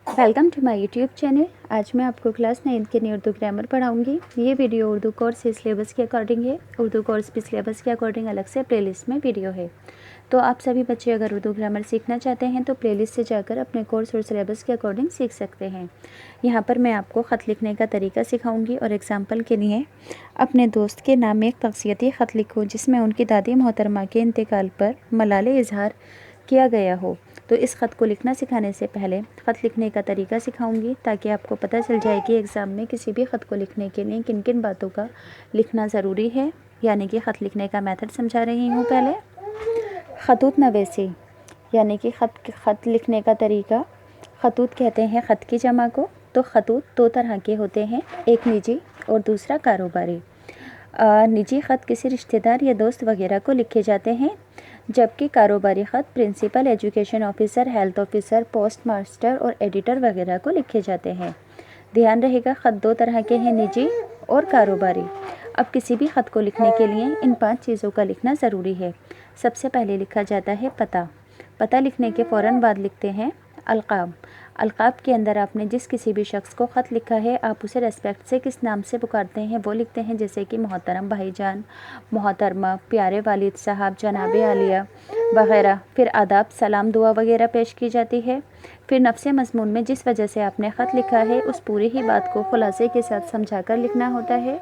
Welcome to my YouTube channel. आज मैं आपको क्लास 9 के न्यू उर्दू ग्रामर पढ़ाऊंगी। ये वीडियो उर्दू कोर्स के सिलेबस के अकॉर्डिंग है। उर्दू कोर्स भी सिलेबस के अकॉर्डिंग अलग से प्लेलिस्ट में वीडियो है। तो आप सभी बच्चे अगर उर्दू ग्रामर सीखना चाहते हैं तो प्लेलिस्ट से जाकर अपने कोर्स और सिलेबस के अकॉर्डिंग सीख सकते हैं। यहाँ पर मैं आपको ख़त लिखने का तरीका सिखाऊंगी और एग्जाम्पल के लिए अपने दोस्त के नाम में एक तक़ज़ियती ख़त लिखो जिसमें उनकी दादी मोहतरमा के इंतकाल पर मलाले इजहार किया गया हो। तो इस ख़त को लिखना सिखाने से पहले ख़त लिखने का तरीका सिखाऊंगी ताकि आपको पता चल जाए कि एग्ज़ाम में किसी भी ख़त को लिखने के लिए किन किन बातों का लिखना ज़रूरी है। यानी कि ख़त लिखने का मेथड समझा रही हूँ। पहले ख़तूत नवेसी यानी कि ख़त लिखने का तरीका। ख़तूत कहते हैं ख़त की जमा को। तो ख़तूत दो तरह के होते हैं, एक निजी और दूसरा कारोबारी। निजी ख़त किसी रिश्तेदार या दोस्त वगैरह को लिखे जाते हैं, जबकि कारोबारी ख़त principal, education officer, health officer, post master और एडिटर वगैरह को लिखे जाते हैं। ध्यान रहेगा, ख़त दो तरह के हैं, निजी और कारोबारी। अब किसी भी ख़त को लिखने के लिए इन 5 चीज़ों का लिखना ज़रूरी है। सबसे पहले लिखा जाता है पता। पता लिखने के फ़ौरन बाद लिखते हैं अलक़ाब। अलक़ाब के अंदर आपने जिस किसी भी शख्स को ख़त लिखा है आप उसे रेस्पेक्ट से किस नाम से पुकारते हैं वो लिखते हैं, जैसे कि मोहतरम भाईजान, मोहतरमा, प्यारे वालिद साहब, जनाब आलिया वग़ैरह। फिर आदाब, सलाम, दुआ वगैरह पेश की जाती है। फिर नफ्से मज़मून में जिस वजह से आपने ख़त लिखा है उस पूरी ही बात को खुलासे के साथ समझा कर लिखना होता है।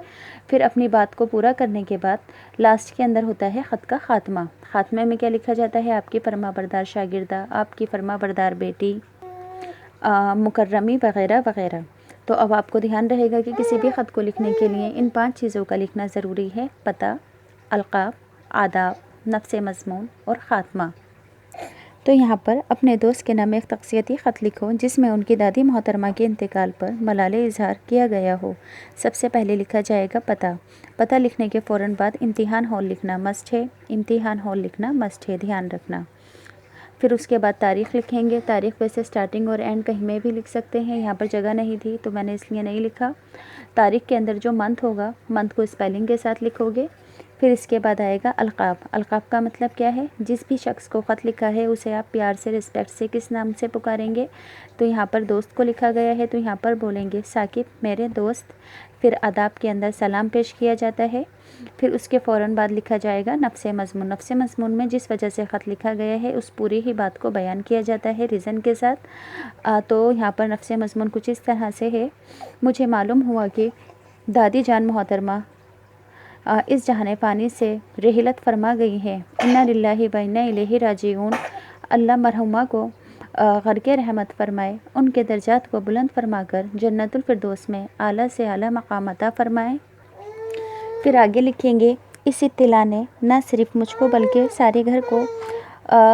फिर अपनी बात को पूरा करने के बाद लास्ट के अंदर होता है ख़त का ख़ात्मा। ख़ात्मे में क्या लिखा जाता है? आपकी फरमाबरदार शागिर्दा, आपकी फरमाबरदार बेटी, मुकर्रमी वग़ैरह वग़ैरह। तो अब आपको ध्यान रहेगा कि किसी भी ख़त को लिखने के लिए इन 5 चीज़ों का लिखना ज़रूरी है: पता, अलक़ाब, आदाब, नफ्से मज़मून और ख़ात्मा। तो यहाँ पर अपने दोस्त के नाम एक तक़ज़ियती ख़त लिखो जिसमें उनकी दादी मोहतरमा के इंतकाल पर मलाले इजहार किया गया हो। सबसे पहले लिखा जाएगा पता। पता लिखने के फ़ौरन बाद इम्तिहान हॉल लिखना मस्ट है। इम्तिहान हॉल लिखना मस्ट है, ध्यान रखना। फिर उसके बाद तारीख़ लिखेंगे। तारीख़ वैसे स्टार्टिंग और एंड कहीं में भी लिख सकते हैं, यहाँ पर जगह नहीं थी तो मैंने इसलिए नहीं लिखा। तारीख़ के अंदर जो मंथ होगा, मंथ को स्पेलिंग के साथ लिखोगे। फिर इसके बाद आएगा अलक़ाब। अलक़ाब का मतलब क्या है? जिस भी शख्स को ख़त लिखा है उसे आप प्यार से, रिस्पेक्ट से किस नाम से पुकारेंगे। तो यहाँ पर दोस्त को लिखा गया है तो यहाँ पर बोलेंगे साकिब, मेरे दोस्त। फिर आदाब के अंदर सलाम पेश किया जाता है। फिर उसके फ़ौरन बाद लिखा जाएगा नफ्से मज़मून। नफ्से मज़मून में जिस वजह से ख़त लिखा गया है उस पूरी ही बात को बयान किया जाता है रीज़न के साथ। तो यहाँ पर नफ्से मज़मून कुछ इस तरह से है: मुझे मालूम हुआ कि दादी जान मोहतरमा इस जहान फ़ानी से रहिलत फरमा गई हैं। इन्ना लिल्लाहि व इन्ना इलैहि राजिऊन। अल्लाह मरहुमा को ग़रक़े रहमत फरमाए, उनके दर्जात को बुलंद फरमाकर जन्नतुल फिरदौस में आला से आला मक़ाम अता फरमाए। फिर आगे लिखेंगे, इस इत्तिला ने न सिर्फ मुझको बल्कि सारे घर को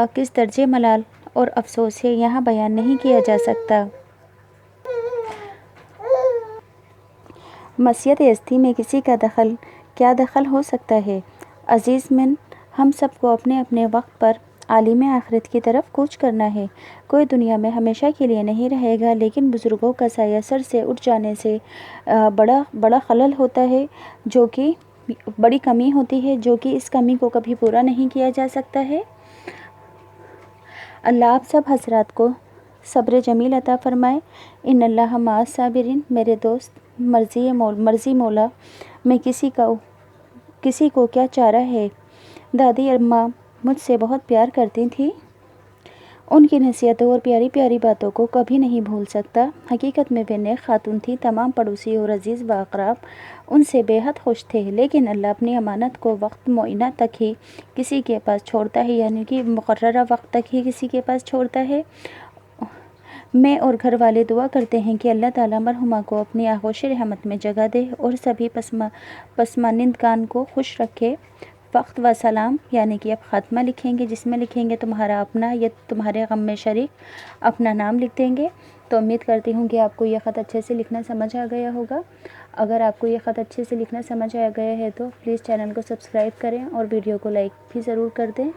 किस दर्जे मलाल और अफसोस है यहाँ बयान नहीं किया जा सकता। मसीयत यज़्दी में किसी का दखल क्या दखल हो सकता है? अज़ीज़ मिन, हम सबको अपने अपने वक्त पर आलिम आखिरत की तरफ कूच करना है। कोई दुनिया में हमेशा के लिए नहीं रहेगा, लेकिन बुज़ुर्गों का साया सर से उठ जाने से बड़ा खलल होता है, जो कि बड़ी कमी होती है, जो कि इस कमी को कभी पूरा नहीं किया जा सकता है। अल्लाह आप सब हजरात को सब्र जमील अता फ़रमाए। इन्नल्लाह मअस साबिरीन। मेरे दोस्त, मर्ज़ी मौला में किसी को क्या चारा है। दादी अम्मा मुझसे बहुत प्यार करती थी, उनकी नसीहतों और प्यारी प्यारी बातों को कभी नहीं भूल सकता। हकीकत में वे नेक खातून थी। तमाम पड़ोसी और अजीज़ व अक़राब उनसे बेहद खुश थे, लेकिन अल्लाह अपनी अमानत को वक्त मुअय्यना तक ही किसी के पास छोड़ता है, यानी कि मुक़र्ररा वक्त तक ही किसी के पास छोड़ता है। मैं और घर वाले दुआ करते हैं कि अल्लाह ताला मरहुमा को अपनी आगोश रहमत में जगह दे और सभी पसमानदगान को खुश रखे। वक्त व सलाम, यानी कि अब ख़ात्मा लिखेंगे जिसमें लिखेंगे तुम्हारा अपना या तुम्हारे गम में शरीक, अपना नाम लिख देंगे। तो उम्मीद करती हूँ कि आपको यह ख़त अच्छे से लिखना समझ आ गया होगा। अगर आपको यह ख़त अच्छे से लिखना समझ आ गया है तो प्लीज़ चैनल को सब्सक्राइब करें और वीडियो को लाइक भी ज़रूर कर दें।